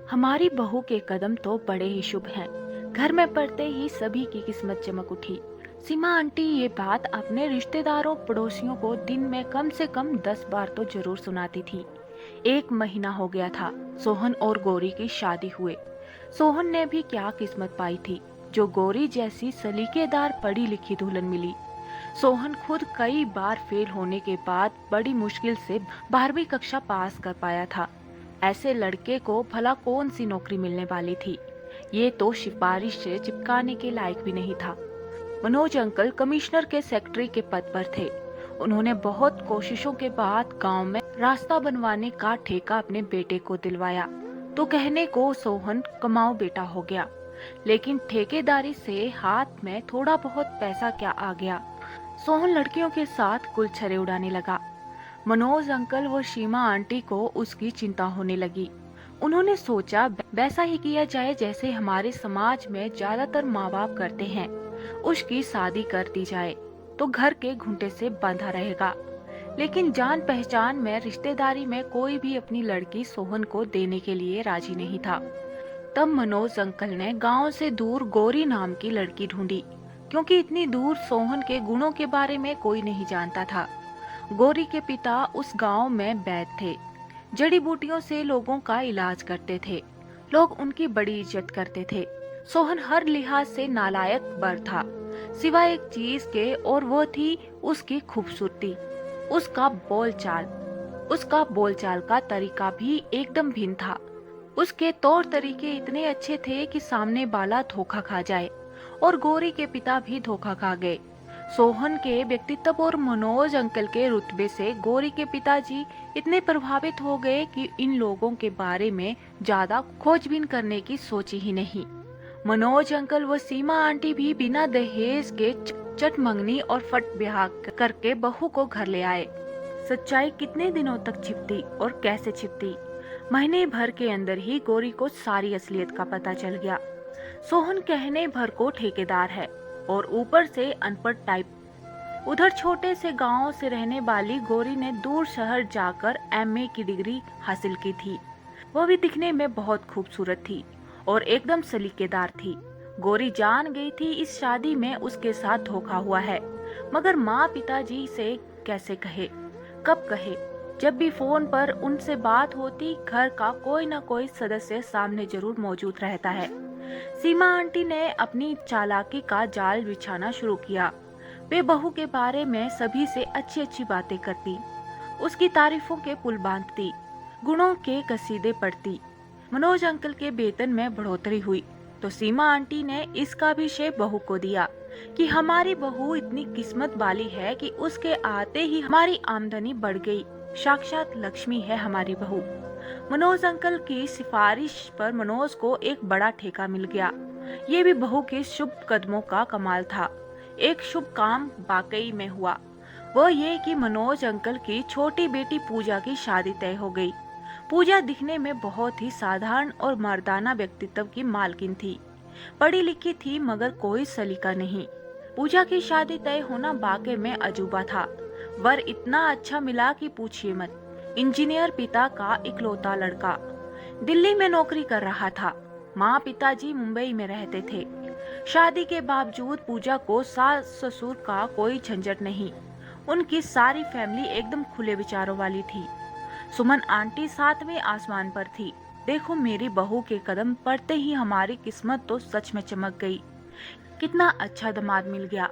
हमारी बहू के कदम तो बड़े ही शुभ हैं। घर में पड़ते ही सभी की किस्मत चमक उठी। सीमा आंटी ये बात अपने रिश्तेदारों पड़ोसियों को दिन में कम से कम 10 बार तो जरूर सुनाती थी। 1 महीना हो गया था सोहन और गौरी की शादी हुए। सोहन ने भी क्या किस्मत पाई थी जो गौरी जैसी सलीकेदार पढ़ी लिखी दुल्हन मिली। सोहन खुद कई बार फेल होने के बाद बड़ी मुश्किल से 12वीं कक्षा पास कर पाया था। ऐसे लड़के को भला कौन सी नौकरी मिलने वाली थी। ये तो सिफारिश से चिपकाने के लायक भी नहीं था। मनोज अंकल कमिश्नर के सेक्रेटरी के पद पर थे। उन्होंने बहुत कोशिशों के बाद गांव में रास्ता बनवाने का ठेका अपने बेटे को दिलवाया। तो कहने को सोहन कमाओ बेटा हो गया, लेकिन ठेकेदारी से हाथ में थोड़ा बहुत पैसा क्या आ गया। सोहन लड़कियों के साथ गुलछरे उड़ाने लगा। मनोज अंकल व सीमा आंटी को उसकी चिंता होने लगी। उन्होंने सोचा वैसा ही किया जाए जैसे हमारे समाज में ज्यादातर माँ बाप करते हैं। उसकी शादी कर दी जाए तो घर के घुंटे से बंधा रहेगा। लेकिन जान पहचान में रिश्तेदारी में कोई भी अपनी लड़की सोहन को देने के लिए राजी नहीं था। तब मनोज अंकल ने गांव से दूर गौरी नाम की लड़की ढूंढी, क्योंकि इतनी दूर सोहन के गुणों के बारे में कोई नहीं जानता था। गौरी के पिता उस गांव में वैद्य थे। जड़ी बूटियों से लोगों का इलाज करते थे। लोग उनकी बड़ी इज्जत करते थे। सोहन हर लिहाज से नालायक बर था, सिवाय एक चीज के, और वो थी उसकी खूबसूरती। उसका बोलचाल का तरीका भी एकदम भिन्न था। उसके तौर तरीके इतने अच्छे थे कि सामने वाला धोखा खा जाए, और गौरी के पिता भी धोखा खा गए। सोहन के व्यक्तित्व और मनोज अंकल के रुतबे से गौरी के पिताजी इतने प्रभावित हो गए कि इन लोगों के बारे में ज्यादा खोजबीन करने की सोची ही नहीं। मनोज अंकल व सीमा आंटी भी बिना दहेज के चट मंगनी और फट ब्याह करके बहू को घर ले आए। सच्चाई कितने दिनों तक छिपती और कैसे छिपती। महीने भर के अंदर ही गौरी को सारी असलियत का पता चल गया। सोहन कहने भर को ठेकेदार है और ऊपर से अनपढ़ टाइप। उधर छोटे से गांव से रहने वाली गौरी ने दूर शहर जाकर एमए की डिग्री हासिल की थी। वह भी दिखने में बहुत खूबसूरत थी और एकदम सलीकेदार थी। गौरी जान गई थी इस शादी में उसके साथ धोखा हुआ है, मगर माँ पिताजी से कैसे कहे, कब कहे। जब भी फोन पर उनसे बात होती, घर का कोई न कोई सदस्य सामने जरूर मौजूद रहता है। सीमा आंटी ने अपनी चालाकी का जाल बिछाना शुरू किया। वे बहू के बारे में सभी से अच्छी अच्छी बातें करती, उसकी तारीफों के पुल बांधती, गुणों के कसीदे पढ़ती। मनोज अंकल के वेतन में बढ़ोतरी हुई तो सीमा आंटी ने इसका भी श्रेय बहू को दिया कि हमारी बहू इतनी किस्मत वाली है कि उसके आते ही हमारी आमदनी बढ़ गई। साक्षात लक्ष्मी है हमारी बहू। मनोज अंकल की सिफारिश पर मनोज को एक बड़ा ठेका मिल गया। ये भी बहू के शुभ कदमों का कमाल था। एक शुभ काम वाकई में हुआ, वो ये कि मनोज अंकल की छोटी बेटी पूजा की शादी तय हो गई। पूजा दिखने में बहुत ही साधारण और मर्दाना व्यक्तित्व की मालकिन थी। पढ़ी लिखी थी मगर कोई सलीका नहीं। पूजा की शादी तय होना वाकई में अजूबा था। वर इतना अच्छा मिला कि पूछिए मत। इंजीनियर पिता का इकलौता लड़का, दिल्ली में नौकरी कर रहा था। माँ पिताजी मुंबई में रहते थे। शादी के बावजूद पूजा को सास ससुर का कोई झंझट नहीं। उनकी सारी फैमिली एकदम खुले विचारों वाली थी। सुमन आंटी 7वें आसमान पर थी। देखो मेरी बहू के कदम पड़ते ही हमारी किस्मत तो सच में चमक गई। कितना अच्छा दामाद मिल गया।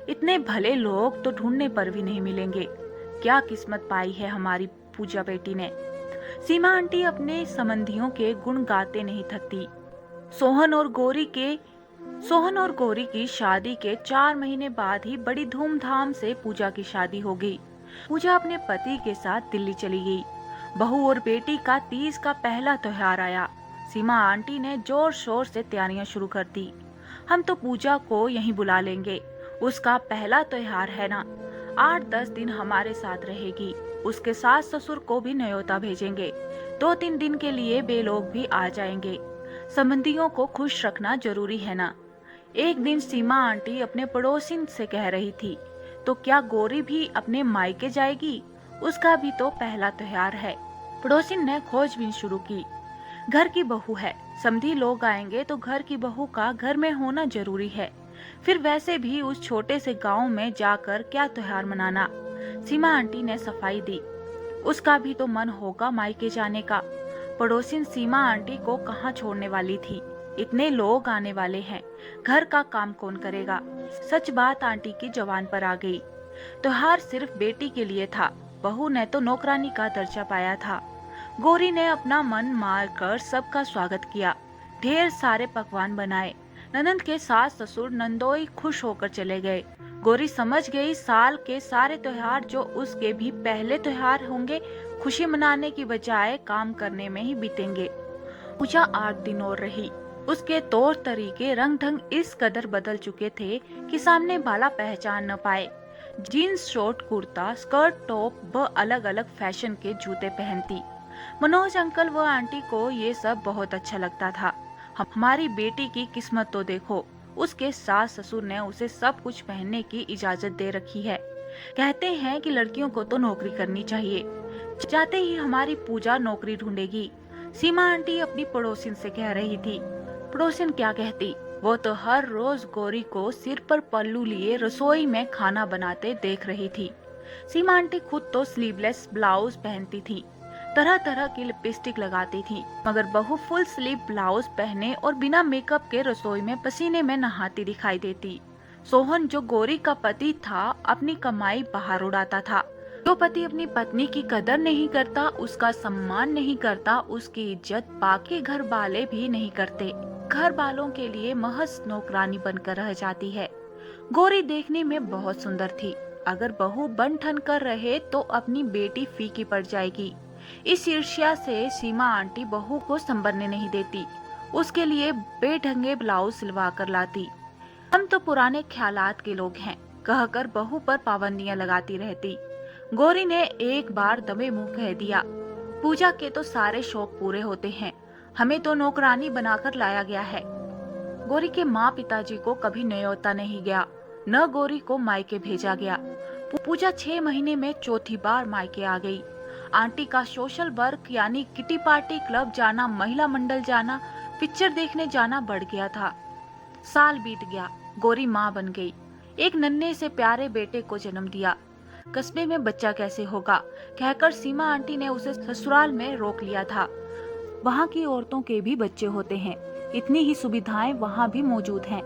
इतने भले लोग तो ढूंढने पर भी नहीं मिलेंगे। क्या किस्मत पाई है हमारी पूजा बेटी ने। सीमा आंटी अपने संबंधियों के गुण गाते नहीं थकती। सोहन और गौरी की शादी के 4 महीने बाद ही बड़ी धूमधाम से पूजा की शादी हो गई। पूजा अपने पति के साथ दिल्ली चली गई। बहू और बेटी का तीज का पहला त्योहार आया। सीमा आंटी ने जोर शोर से तैयारियां शुरू कर दी। हम तो पूजा को यहीं बुला लेंगे, उसका पहला त्योहार है ना। 8-10 दिन हमारे साथ रहेगी। उसके सास ससुर को भी न्योता भेजेंगे। 2-3 दिन के लिए वे लोग भी आ जाएंगे। संबंधियों को खुश रखना जरूरी है ना। एक दिन सीमा आंटी अपने पड़ोसिन से कह रही थी, तो क्या गौरी भी अपने मायके जाएगी? उसका भी तो पहला त्योहार है। पड़ोसिन ने खोजबीन शुरू की। घर की बहू है, समधी लोग आएंगे तो घर की बहू का घर में होना जरूरी है। फिर वैसे भी उस छोटे से गांव में जाकर क्या त्योहार मनाना। सीमा आंटी ने सफाई दी। उसका भी तो मन होगा मायके जाने का। पड़ोसिन सीमा आंटी को कहाँ छोड़ने वाली थी। इतने लोग आने वाले हैं, घर का काम कौन करेगा। सच बात आंटी की जबान पर आ गई। त्योहार सिर्फ बेटी के लिए था, बहू ने तो नौकरानी का दर्जा पाया था। गौरी ने अपना मन मार कर सबका स्वागत किया। ढेर सारे पकवान बनाए। ननंद के सास ससुर नंदोई खुश होकर चले गए। गौरी समझ गई साल के सारे त्योहार जो उसके भी पहले त्योहार होंगे, खुशी मनाने की बजाय काम करने में ही बीतेंगे। पूजा 8 दिन और रही। उसके तौर तरीके रंग ढंग इस कदर बदल चुके थे कि सामने वाला पहचान न पाए। Jeans short kurta skirt top व अलग अलग फैशन के जूते पहनती। मनोज अंकल व आंटी को ये सब बहुत अच्छा लगता था। हमारी बेटी की किस्मत तो देखो, उसके सास ससुर ने उसे सब कुछ पहनने की इजाजत दे रखी है। कहते हैं कि लड़कियों को तो नौकरी करनी चाहिए। जाते ही हमारी पूजा नौकरी ढूंढेगी, सीमा आंटी अपनी पड़ोसिन से कह रही थी। पड़ोसिन क्या कहती, वो तो हर रोज गौरी को सिर पर पल्लू लिए रसोई में खाना बनाते देख रही थी। सीमा आंटी खुद तो स्लीवलेस ब्लाउज पहनती थी, तरह तरह की लिपस्टिक लगाती थी, मगर बहू फुल स्लीव ब्लाउज पहने और बिना मेकअप के रसोई में पसीने में नहाती दिखाई देती। सोहन जो गौरी का पति था, अपनी कमाई बाहर उड़ाता था। जो पति अपनी पत्नी की कदर नहीं करता, उसका सम्मान नहीं करता, उसकी इज्जत बाकी घर वाले भी नहीं करते। घर वालों के लिए महज नौकरानी बनकर रह जाती है। गौरी देखने में बहुत सुंदर थी। अगर बहू बन ठन कर रहे तो अपनी बेटी फीकी पड़ जाएगी। इस ईर्ष्या से सीमा आंटी बहू को संभलने नहीं देती। उसके लिए बेढंगे ब्लाउज सिलवा कर लाती। हम तो पुराने ख्यालात के लोग हैं, कहकर बहू पर पाबंदियां लगाती रहती। गौरी ने एक बार दबे मुंह कह दिया, पूजा के तो सारे शौक पूरे होते हैं, हमें तो नौकरानी बनाकर लाया गया है। गौरी के माँ पिताजी को कभी न्योता नहीं गया, न गौरी को मायके भेजा गया। पूजा 6 महीने में चौथी बार मायके आ गई। आंटी का सोशल वर्क यानी किटी पार्टी, क्लब जाना, महिला मंडल जाना, पिक्चर देखने जाना बढ़ गया था। साल बीत गया, गौरी माँ बन गई। एक नन्हे से प्यारे बेटे को जन्म दिया। कस्बे में बच्चा कैसे होगा कहकर सीमा आंटी ने उसे ससुराल में रोक लिया था। वहाँ की औरतों के भी बच्चे होते हैं, इतनी ही सुविधाएं वहाँ भी मौजूद हैं।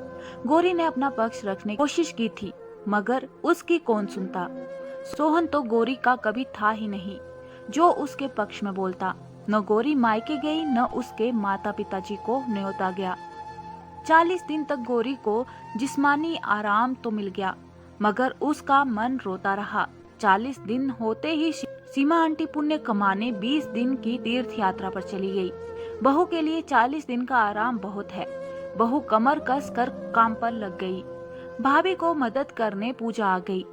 गौरी ने अपना पक्ष रखने की कोशिश की थी, मगर उसकी कौन सुनता। सोहन तो गौरी का कभी था ही नहीं जो उसके पक्ष में बोलता। न गौरी मायके गई, न उसके माता पिताजी को न्योता गया। 40 दिन तक गौरी को जिस्मानी आराम तो मिल गया, मगर उसका मन रोता रहा। 40 दिन होते ही सीमा आंटी पुण्य कमाने 20 दिन की तीर्थ यात्रा पर चली गई। बहू के लिए 40 दिन का आराम बहुत है। बहू कमर कस कर काम पर लग गई। भाभी को मदद करने पूजा आ गई।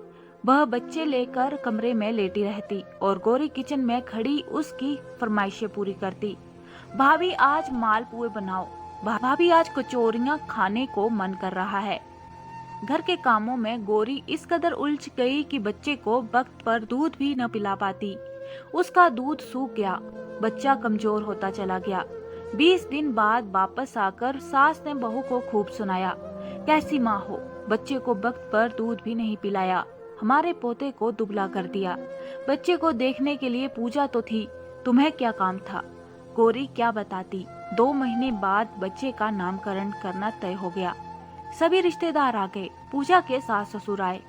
वह बच्चे लेकर कमरे में लेटी रहती और गौरी किचन में खड़ी उसकी फरमाइशें पूरी करती। भाभी आज मालपुए बनाओ, भाभी आज कचौरियां खाने को मन कर रहा है। घर के कामों में गौरी इस कदर उलझ गई कि बच्चे को वक्त पर दूध भी न पिला पाती। उसका दूध सूख गया, बच्चा कमजोर होता चला गया। 20 दिन बाद वापस आकर सास ने बहू को खूब सुनाया, कैसी माँ हो, बच्चे को वक्त पर दूध भी नहीं पिलाया, हमारे पोते को दुबला कर दिया। बच्चे को देखने के लिए पूजा तो थी, तुम्हें क्या काम था। गौरी क्या बताती। 2 महीने बाद बच्चे का नामकरण करना तय हो गया। सभी रिश्तेदार आ गए। पूजा के सास ससुर आए।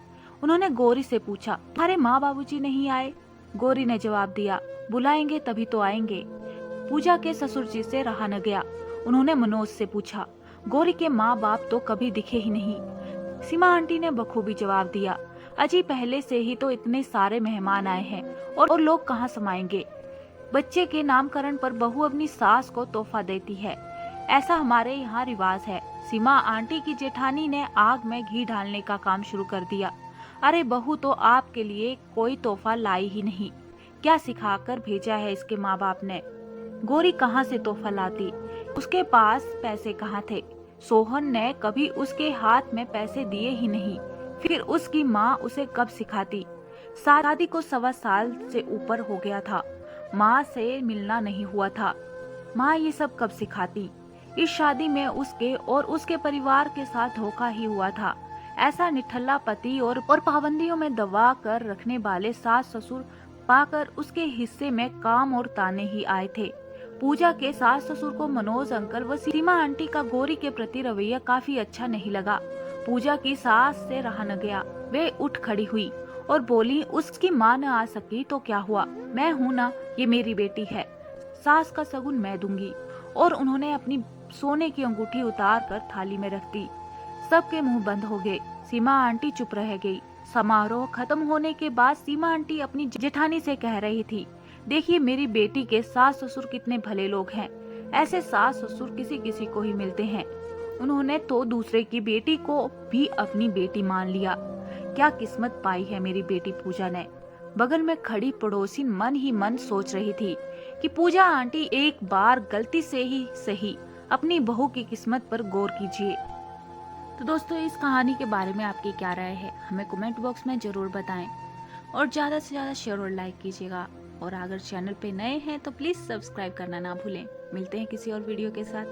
उन्होंने गौरी से पूछा, तुम्हारे माँ बाबूजी नहीं आए। गौरी ने जवाब दिया, बुलाएंगे तभी तो आएंगे। पूजा के ससुर जी से रहा न गया। उन्होंने मनोज से पूछा, गौरी के माँ बाप तो कभी दिखे ही नहीं। सीमा आंटी ने बखूबी जवाब दिया, अजी पहले से ही तो इतने सारे मेहमान आए हैं और लोग कहाँ समाएंगे। बच्चे के नामकरण पर बहू अपनी सास को तोहफा देती है, ऐसा हमारे यहाँ रिवाज है। सीमा आंटी की जेठानी ने आग में घी डालने का काम शुरू कर दिया। अरे बहू तो आपके लिए कोई तोहफा लाई ही नहीं, क्या सिखाकर भेजा है इसके माँ बाप ने। गौरी कहाँ से तोहफा लाती, उसके पास पैसे कहाँ थे। सोहन ने कभी उसके हाथ में पैसे दिए ही नहीं, फिर उसकी माँ उसे कब सिखाती। शादी को 1.25 साल से ऊपर हो गया था, माँ से मिलना नहीं हुआ था। माँ ये सब कब सिखाती। इस शादी में उसके और उसके परिवार के साथ धोखा ही हुआ था। ऐसा निठल्ला पति और पाबंदियों में दबा कर रखने वाले सास ससुर पाकर उसके हिस्से में काम और ताने ही आए थे। पूजा के सास ससुर को मनोज अंकल व सीमा आंटी का गौरी के प्रति रवैया काफी अच्छा नहीं लगा। पूजा की सास से रहा न गया। वे उठ खड़ी हुई और बोली, उसकी माँ न आ सकी तो क्या हुआ, मैं हूँ ना, ये मेरी बेटी है, सास का सगुन मैं दूंगी। और उन्होंने अपनी सोने की अंगूठी उतार कर थाली में रख दी। सबके मुंह बंद हो गए। सीमा आंटी चुप रह गई। समारोह खत्म होने के बाद सीमा आंटी अपनी जेठानी से कह रही थी, देखिए मेरी बेटी के सास ससुर कितने भले लोग हैं। ऐसे सास ससुर किसी किसी को ही मिलते हैं। उन्होंने तो दूसरे की बेटी को भी अपनी बेटी मान लिया। क्या किस्मत पाई है मेरी बेटी पूजा ने। बगल में खड़ी पड़ोसी मन ही मन सोच रही थी कि पूजा आंटी एक बार गलती से ही सही अपनी बहू की किस्मत पर गौर कीजिए। तो दोस्तों, इस कहानी के बारे में आपकी क्या राय है, हमें कमेंट बॉक्स में जरूर बताएं और ज्यादा से ज्यादा शेयर और लाइक कीजिएगा। और अगर चैनल पे नए हैं तो प्लीज सब्सक्राइब करना ना भूलें। मिलते हैं किसी और वीडियो के साथ।